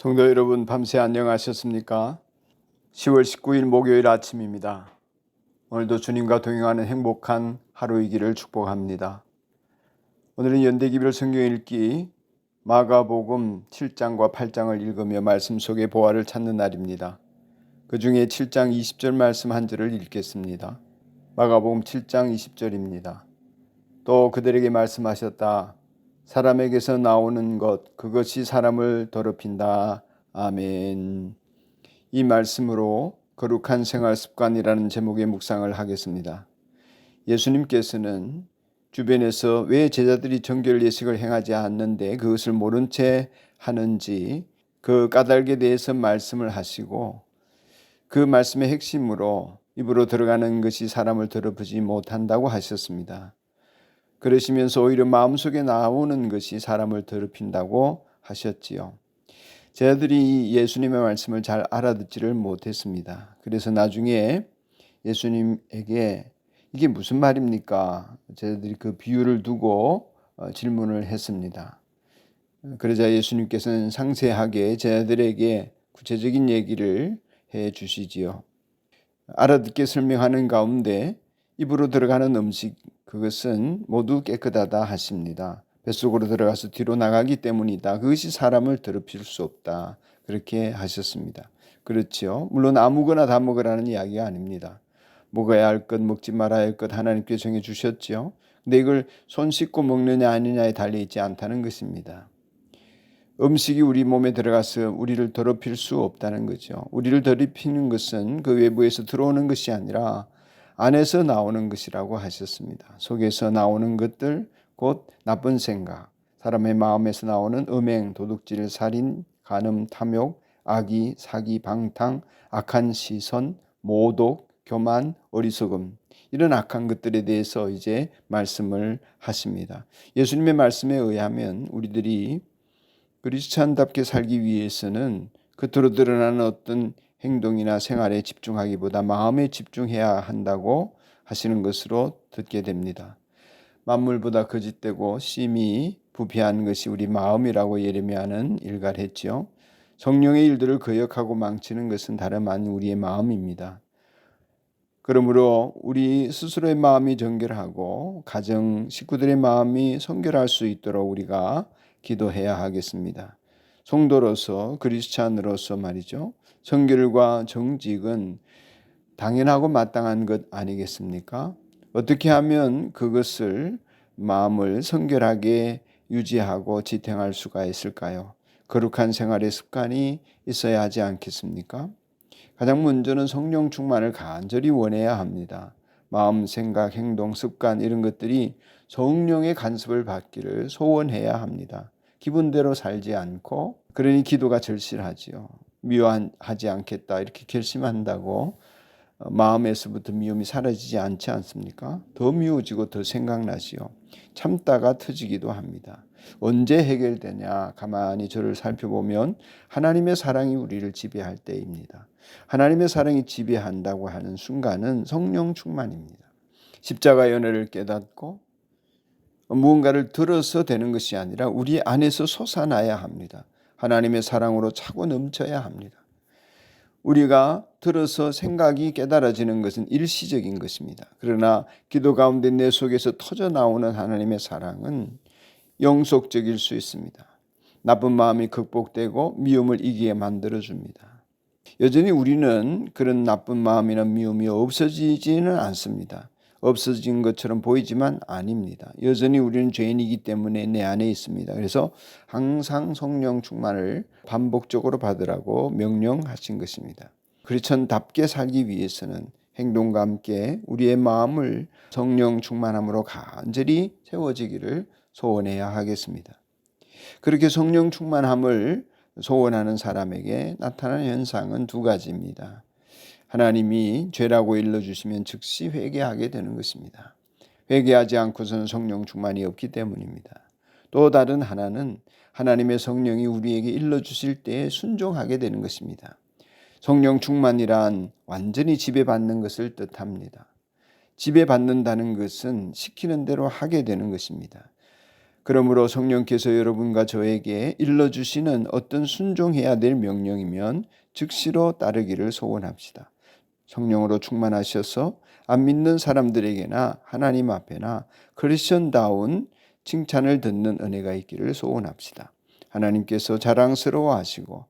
성도 여러분, 밤새 안녕하셨습니까? 10월 19일 목요일 아침입니다. 오늘도 주님과 동행하는 행복한 하루이기를 축복합니다. 오늘은 연대기별 성경 읽기 마가복음 7장과 8장을 읽으며 말씀 속의 보화를 찾는 날입니다. 그 중에 7장 20절 말씀 한 절을 읽겠습니다. 마가복음 7장 20절입니다. 또 그들에게 말씀하셨다. 사람에게서 나오는 것, 그것이 사람을 더럽힌다. 아멘. 이 말씀으로 거룩한 생활 습관이라는 제목의 묵상을 하겠습니다. 예수님께서는 주변에서 왜 제자들이 정결 예식을 행하지 않는데 그것을 모른 채 하는지 그 까닭에 대해서 말씀을 하시고, 그 말씀의 핵심으로 입으로 들어가는 것이 사람을 더럽히지 못한다고 하셨습니다. 그러시면서 오히려 마음속에 나오는 것이 사람을 더럽힌다고 하셨지요. 제자들이 예수님의 말씀을 잘 알아듣지를 못했습니다. 그래서 나중에 예수님에게 이게 무슨 말입니까? 제자들이 그 비유를 두고 질문을 했습니다. 그러자 예수님께서는 상세하게 제자들에게 구체적인 얘기를 해 주시지요. 알아듣게 설명하는 가운데 입으로 들어가는 음식, 그것은 모두 깨끗하다 하십니다. 뱃속으로 들어가서 뒤로 나가기 때문이다. 그것이 사람을 더럽힐 수 없다. 그렇게 하셨습니다. 그렇죠. 물론 아무거나 다 먹으라는 이야기가 아닙니다. 먹어야 할 것, 먹지 말아야 할 것 하나님께 정해 주셨죠. 근데 이걸 손 씻고 먹느냐 아니냐에 달려 있지 않다는 것입니다. 음식이 우리 몸에 들어가서 우리를 더럽힐 수 없다는 거죠. 우리를 더럽히는 것은 그 외부에서 들어오는 것이 아니라 안에서 나오는 것이라고 하셨습니다. 속에서 나오는 것들, 곧 나쁜 생각, 사람의 마음에서 나오는 음행, 도둑질, 살인, 간음, 탐욕, 악의, 사기, 방탕, 악한 시선, 모독, 교만, 어리석음, 이런 악한 것들에 대해서 이제 말씀을 하십니다. 예수님의 말씀에 의하면 우리들이 그리스찬답게 살기 위해서는 겉으로 드러나는 어떤 행동이나 생활에 집중하기보다 마음에 집중해야 한다고 하시는 것으로 듣게 됩니다. 만물보다 거짓되고 심히 부패한 것이 우리 마음이라고 예레미야는 일갈했죠. 성령의 일들을 거역하고 망치는 것은 다름 아닌 우리의 마음입니다. 그러므로 우리 스스로의 마음이 정결하고 가정 식구들의 마음이 성결할 수 있도록 우리가 기도해야 하겠습니다. 성도로서 그리스찬으로서 말이죠. 정결과 정직은 당연하고 마땅한 것 아니겠습니까? 어떻게 하면 그것을 마음을 성결하게 유지하고 지탱할 수가 있을까요? 거룩한 생활의 습관이 있어야 하지 않겠습니까? 가장 먼저는 성령 충만을 간절히 원해야 합니다. 마음, 생각, 행동, 습관 이런 것들이 성령의 간섭을 받기를 소원해야 합니다. 기분대로 살지 않고, 그러니 기도가 절실하지요. 미워하지 않겠다 이렇게 결심한다고 마음에서부터 미움이 사라지지 않지 않습니까? 더 미워지고 더 생각나지요. 참다가 터지기도 합니다. 언제 해결되냐? 가만히 저를 살펴보면 하나님의 사랑이 우리를 지배할 때입니다. 하나님의 사랑이 지배한다고 하는 순간은 성령 충만입니다. 십자가의 은혜를 깨닫고 무언가를 들어서 되는 것이 아니라 우리 안에서 솟아나야 합니다. 하나님의 사랑으로 차고 넘쳐야 합니다. 우리가 들어서 생각이 깨달아지는 것은 일시적인 것입니다. 그러나 기도 가운데 내 속에서 터져 나오는 하나님의 사랑은 영속적일 수 있습니다. 나쁜 마음이 극복되고 미움을 이기게 만들어줍니다. 여전히 우리는 그런 나쁜 마음이나 미움이 없어지지는 않습니다. 없어진 것처럼 보이지만 아닙니다. 여전히 우리는 죄인이기 때문에 내 안에 있습니다. 그래서 항상 성령 충만을 반복적으로 받으라고 명령하신 것입니다. 그리스도인답게 살기 위해서는 행동과 함께 우리의 마음을 성령 충만함으로 간절히 채워지기를 소원해야 하겠습니다. 그렇게 성령 충만함을 소원하는 사람에게 나타나는 현상은 두 가지입니다. 하나님이 죄라고 일러주시면 즉시 회개하게 되는 것입니다. 회개하지 않고서는 성령 충만이 없기 때문입니다. 또 다른 하나는 하나님의 성령이 우리에게 일러주실 때에 순종하게 되는 것입니다. 성령 충만이란 완전히 지배받는 것을 뜻합니다. 지배받는다는 것은 시키는 대로 하게 되는 것입니다. 그러므로 성령께서 여러분과 저에게 일러주시는 어떤 순종해야 될 명령이면 즉시로 따르기를 소원합시다. 성령으로 충만하셔서 안 믿는 사람들에게나 하나님 앞에나 크리스천다운 칭찬을 듣는 은혜가 있기를 소원합시다. 하나님께서 자랑스러워하시고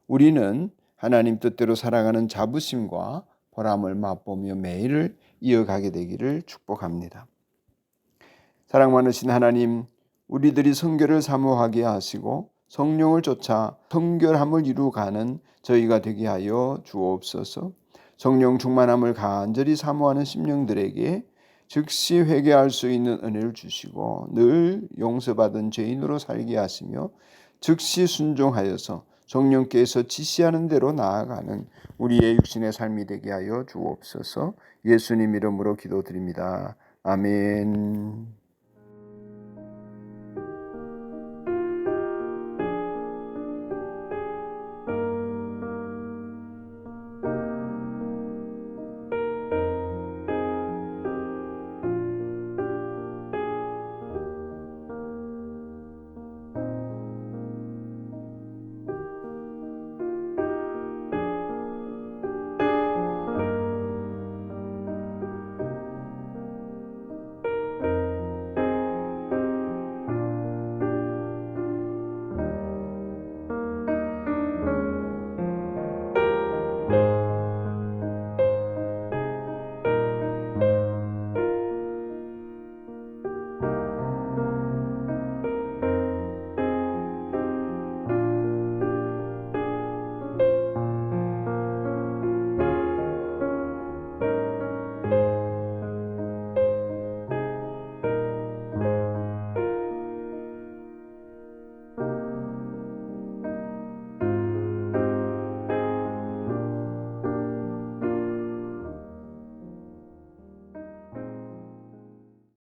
우리는 하나님 뜻대로 살아가는 자부심과 보람을 맛보며 매일을 이어가게 되기를 축복합니다. 사랑 많으신 하나님, 우리들이 성결을 사모하게 하시고 성령을 쫓아 성결함을 이루어가는 저희가 되게 하여 주옵소서. 성령 충만함을 간절히 사모하는 심령들에게 즉시 회개할 수 있는 은혜를 주시고 늘 용서받은 죄인으로 살게 하시며 즉시 순종하여서 성령께서 지시하는 대로 나아가는 우리의 육신의 삶이 되게 하여 주옵소서. 예수님 이름으로 기도드립니다. 아멘.